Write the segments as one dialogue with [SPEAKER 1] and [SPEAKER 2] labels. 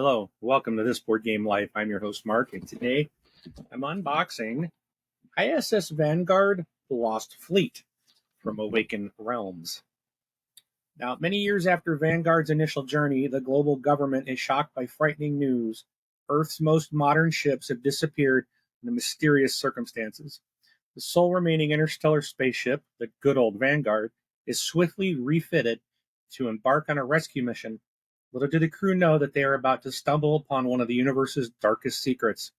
[SPEAKER 1] Hello, welcome to This Board Game Life. I'm your host, Mark, and today I'm unboxing ISS Vanguard, The Lost Fleet from Awakened Realms. Now, many years after Vanguard's initial journey, the global government is shocked by frightening news. Earth's most modern ships have disappeared in mysterious circumstances. The sole remaining interstellar spaceship, the good old Vanguard, is swiftly refitted to embark on a rescue mission. Little do the crew know that they are about to stumble upon one of the universe's darkest secrets.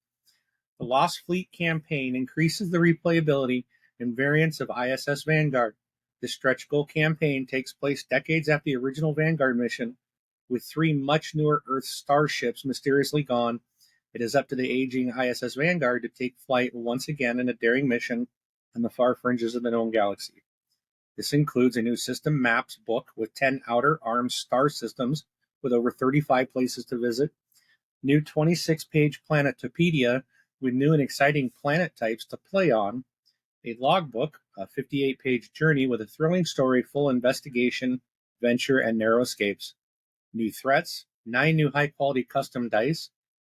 [SPEAKER 1] The Lost Fleet campaign increases the replayability and variance of ISS Vanguard. This stretch goal campaign takes place decades after the original Vanguard mission, with three much newer Earth starships mysteriously gone. It is up to the aging ISS Vanguard to take flight once again in a daring mission on the far fringes of the known galaxy. This includes a new system maps book with 10 outer armed star systems with over 35 places to visit, new 26-page Planetopedia with new and exciting planet types to play on, a logbook, a 58-page journey with a thrilling story full of investigation, adventure, and narrow escapes, new threats, 9 new high-quality custom dice,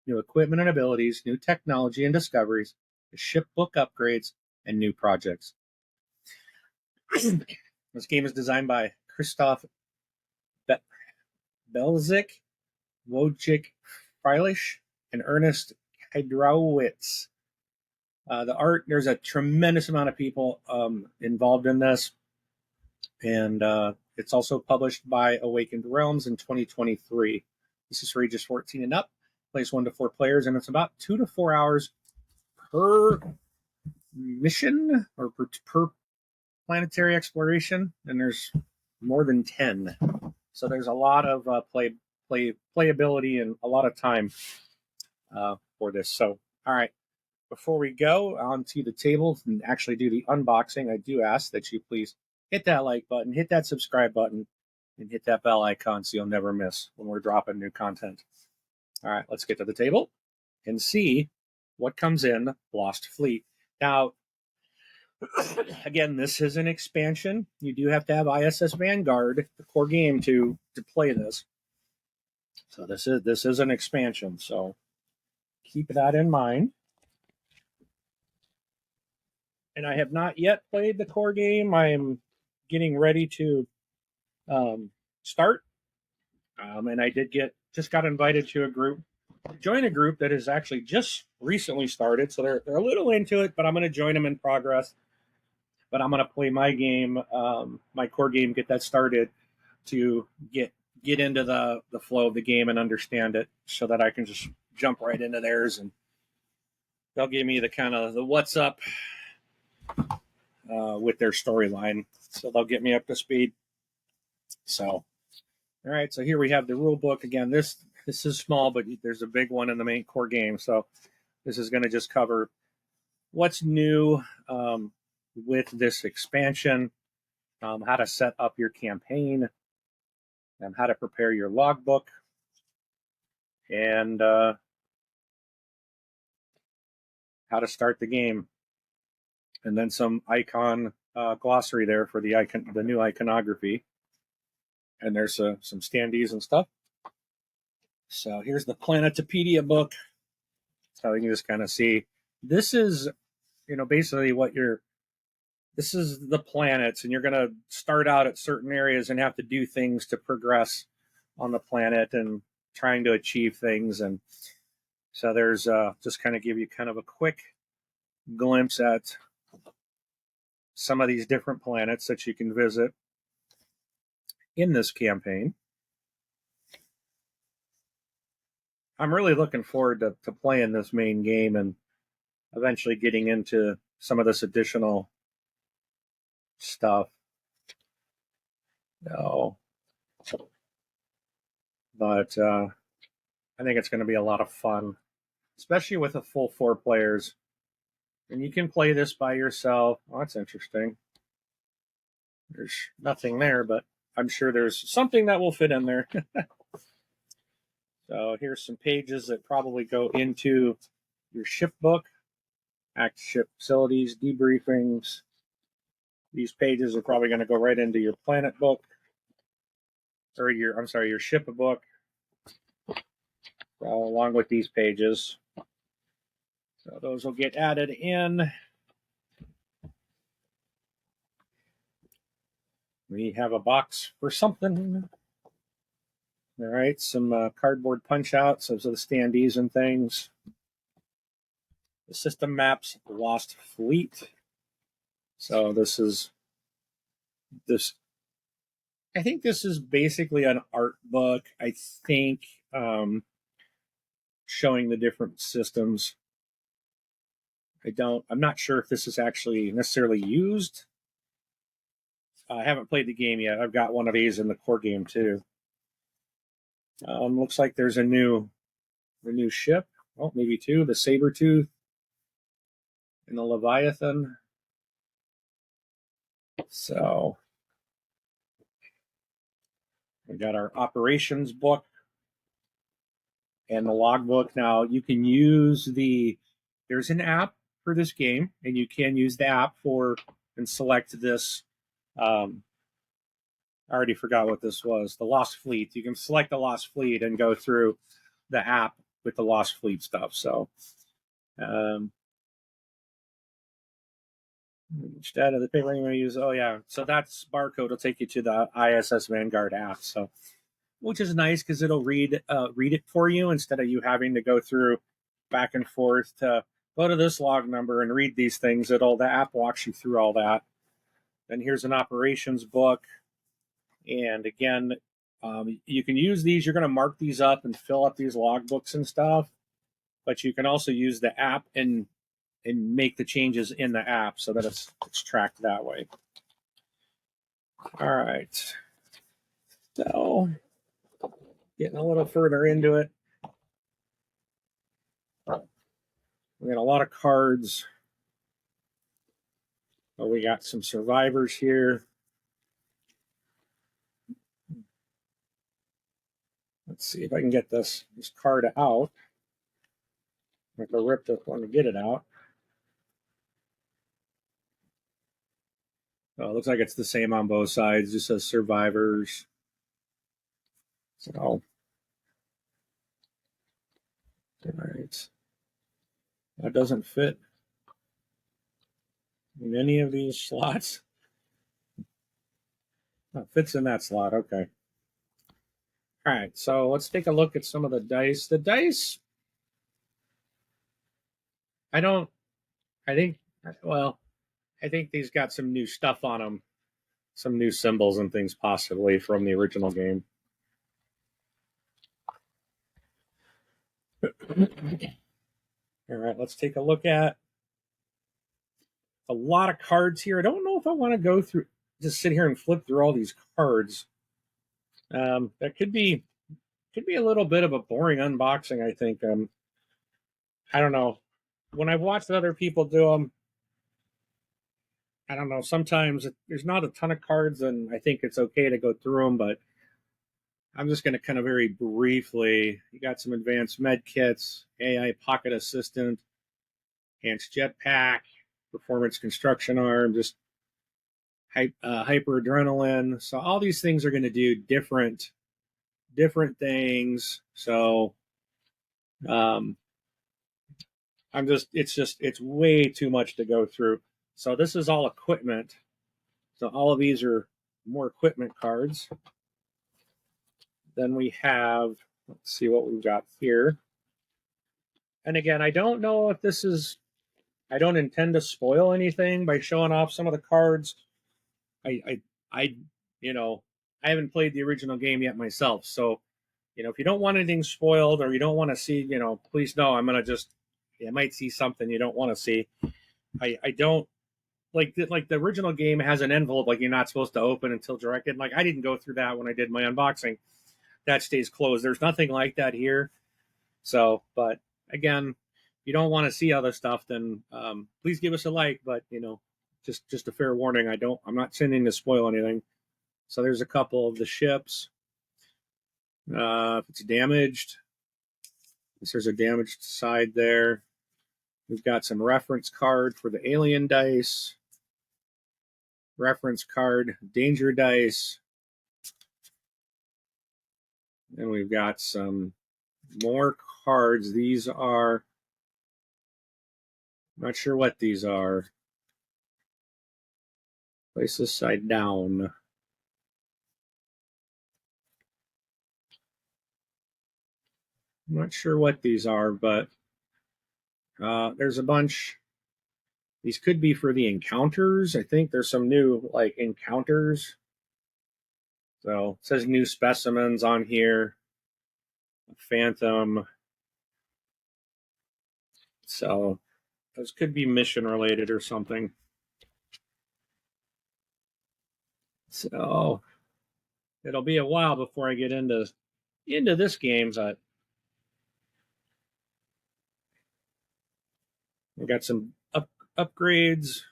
[SPEAKER 1] new equipment and abilities, new technology and discoveries, a ship book upgrades, and new projects. This game is designed by Christoph Belzik, Wojciech Freilich, and Ernest Hydrowitz. The art, there's a tremendous amount of people involved in this, and it's also published by Awakened Realms in 2023. This is for ages 14 and up, plays 1 to 4 players, and it's about 2 to 4 hours per mission or per planetary exploration, and there's more than 10. So there's a lot of playability and a lot of time for this. So, all right, before we go onto the table and actually do the unboxing, I do ask that you please hit that like button, hit that subscribe button, and hit that bell icon so you'll never miss when we're dropping new content. All right, let's get to the table and see what comes in Lost Fleet. Now, again, this is an expansion. You do have to have ISS Vanguard, the core game, to play this. So this is an expansion. So keep that in mind. And I have not yet played the core game. I am getting ready to start. And I just got invited to join a group that has actually just recently started. So they're a little into it, but I'm going to join them in progress. But I'm going to play my game, my core game, get that started to get into the flow of the game and understand it so that I can just jump right into theirs, and they'll give me the kind of the what's up with their storyline. So they'll get me up to speed. So, all right. So here we have the rule book. Again, this is small, but there's a big one in the main core game. So this is going to just cover what's new with this expansion, how to set up your campaign, and how to prepare your logbook, and how to start the game, and then some icon glossary there for the new iconography, and there's some standees and stuff. So here's the Planetopedia book. So you can just kind of see this is, basically this is the planets, and you're going to start out at certain areas and have to do things to progress on the planet and trying to achieve things. And so there's just kind of give you kind of a quick glimpse at some of these different planets that you can visit in this campaign. I'm really looking forward to playing this main game and eventually getting into some of this additional stuff. No. But I think it's going to be a lot of fun, especially with a full 4 players. And you can play this by yourself. Oh, that's interesting. There's nothing there, but I'm sure there's something that will fit in there. So here's some pages that probably go into your ship book, active ship facilities, debriefings. These pages are probably going to go right into your planet book, or your ship book. along with these pages. So those will get added in. We have a box for something. All right, some cardboard punch outs of the standees and things. The system maps Lost Fleet. So this is this. I think this is basically an art book. I think showing the different systems. I'm not sure if this is actually necessarily used. I haven't played the game yet. I've got one of these in the core game too. Looks like there's a new ship. Oh, maybe two. The Sabertooth and the Leviathan. So we got our operations book and the logbook. Now you can use there's an app for this game, and you can use the app and select this. I already forgot what this was. The Lost Fleet. You can select the Lost Fleet and go through the app with the Lost Fleet stuff. So, instead of the paper I'm going to use, oh yeah, so that's barcode will take you to the ISS Vanguard app. So, which is nice because it'll read it for you instead of you having to go through back and forth to go to this log number and read these things. The app walks you through all that. Then here's an operations book. And again, you can use these. You're going to mark these up and fill up these logbooks and stuff. But you can also use the app and make the changes in the app so that it's tracked that way. All right. So getting a little further into it. We got a lot of cards. Oh, we got some survivors here. Let's see if I can get this card out. I have to rip this one to get it out. Oh, it looks like it's the same on both sides. It just says survivors. So, all right. That doesn't fit in any of these slots. Oh, it fits in that slot. Okay. All right. So let's take a look at some of the dice. The dice, I think these got some new stuff on them, some new symbols and things possibly from the original game. All right, let's take a look at a lot of cards here. I don't know if I want to go through, just sit here and flip through all these cards. That could be a little bit of a boring unboxing, I think. I don't know. When I've watched other people do them, I don't know. Sometimes there's not a ton of cards, and I think it's okay to go through them, but I'm just going to kind of very briefly. You got some advanced med kits, AI pocket assistant, enhanced jetpack, performance construction arm, just hyper adrenaline. So all these things are going to do different things. So it's way too much to go through. So this is all equipment. So all of these are more equipment cards. Then we have, let's see what we've got here. And again, I don't know if this is, I don't intend to spoil anything by showing off some of the cards. I haven't played the original game yet myself. So, if you don't want anything spoiled or you don't want to see, please know I'm going to just, you might see something you don't want to see. I don't, like the original game has an envelope like you're not supposed to open until directed. Like I didn't go through that when I did my unboxing. That stays closed. There's nothing like that here. So, but again, if you don't want to see other stuff, then please give us a like. But just a fair warning. I'm not sending to spoil anything. So there's a couple of the ships. If it's damaged, there's a damaged side there. We've got some reference card for the alien dice. Reference card, danger dice. And we've got some more cards. These are, I'm not sure what these are. Place this side down. I'm not sure what these are, but there's a bunch. These could be for the encounters. I think there's some new like encounters. So it says new specimens on here. Phantom. So those could be mission related or something. So it'll be a while before I get into this game, but we got some upgrades.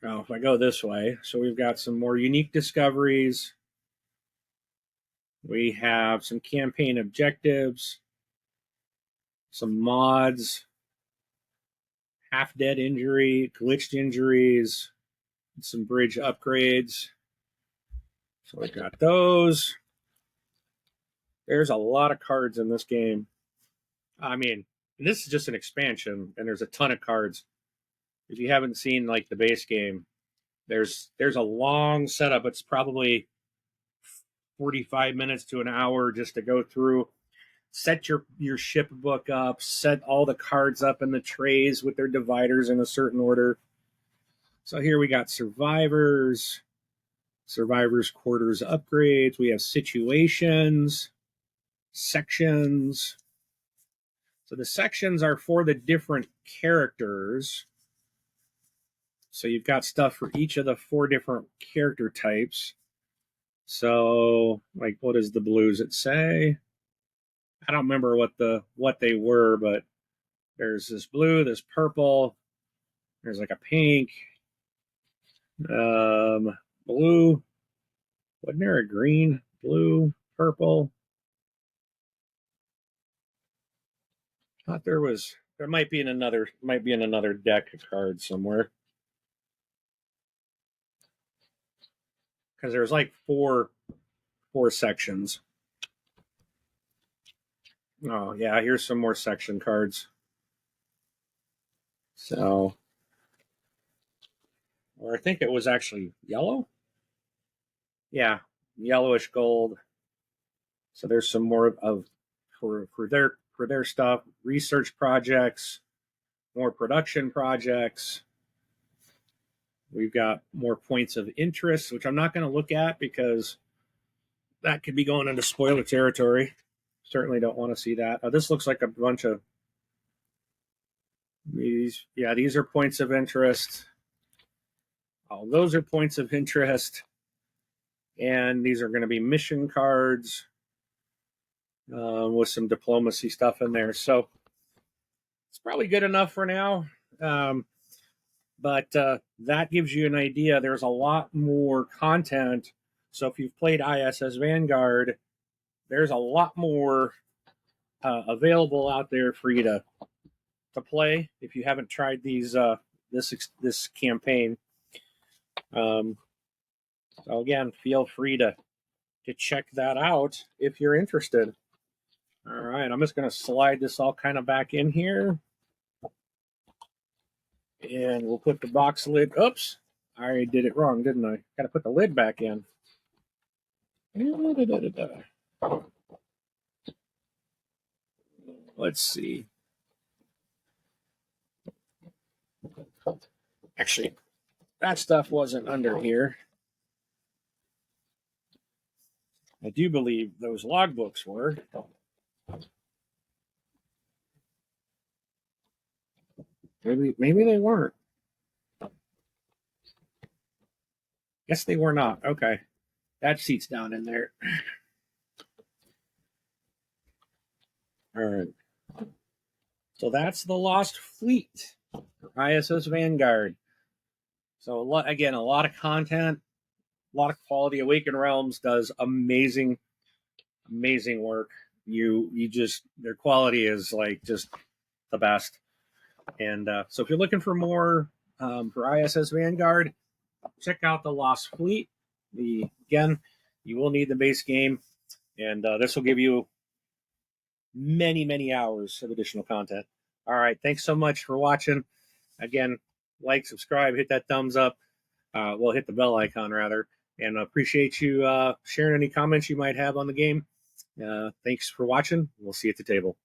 [SPEAKER 1] Now, if I go this way, so we've got some more unique discoveries. We have some campaign objectives, some mods, half-dead injury, glitched injuries, some bridge upgrades. So we got those. There's a lot of cards in this game. I mean, this is just an expansion, and there's a ton of cards. If you haven't seen like the base game, there's a long setup. It's probably 45 minutes to an hour just to go through, set your ship book up, set all the cards up in the trays with their dividers in a certain order. So here we got survivors quarters upgrades. We have situations, sections. So the sections are for the different characters. So you've got stuff for each of the 4 different character types. So, like, what does the blues it say? I don't remember what they were, but there's this blue, this purple, there's like a pink, blue. Wasn't there a green, blue, purple? Thought there might be in another deck of cards somewhere. Because there's like four sections. Oh yeah, here's some more section cards. So, or I think it was actually yellow. Yeah, yellowish gold. So there's some more of for their stuff, research projects, more production projects. We've got more points of interest, which I'm not going to look at because that could be going into spoiler territory. Certainly don't want to see that. This looks like a bunch of these. Yeah, these are points of interest. Oh, those are points of interest. And these are going to be mission cards with some diplomacy stuff in there. So it's probably good enough for now. But that gives you an idea. There's a lot more content. So if you've played ISS Vanguard, there's a lot more available out there for you to play if you haven't tried these this campaign. So again, feel free to check that out if you're interested. All right, I'm just going to slide this all kind of back in here. And we'll put the box lid. Oops, I already did it wrong, didn't I? Got to put the lid back in. Let's see. Actually, that stuff wasn't under here. I do believe those logbooks were. Maybe they weren't. Guess they were not. Okay. That seat's down in there. All right. So that's the Lost Fleet, ISS Vanguard. So a lot of content, a lot of quality. Awakened Realms does amazing work. You just, their quality is like just the best. And so if you're looking for more for ISS Vanguard, check out the Lost Fleet. Again, you will need the base game, and this will give you many, many hours of additional content. All right. Thanks so much for watching. Again, like, subscribe, hit that thumbs up. Well, hit the bell icon rather. And appreciate you sharing any comments you might have on the game. Thanks for watching. We'll see you at the table.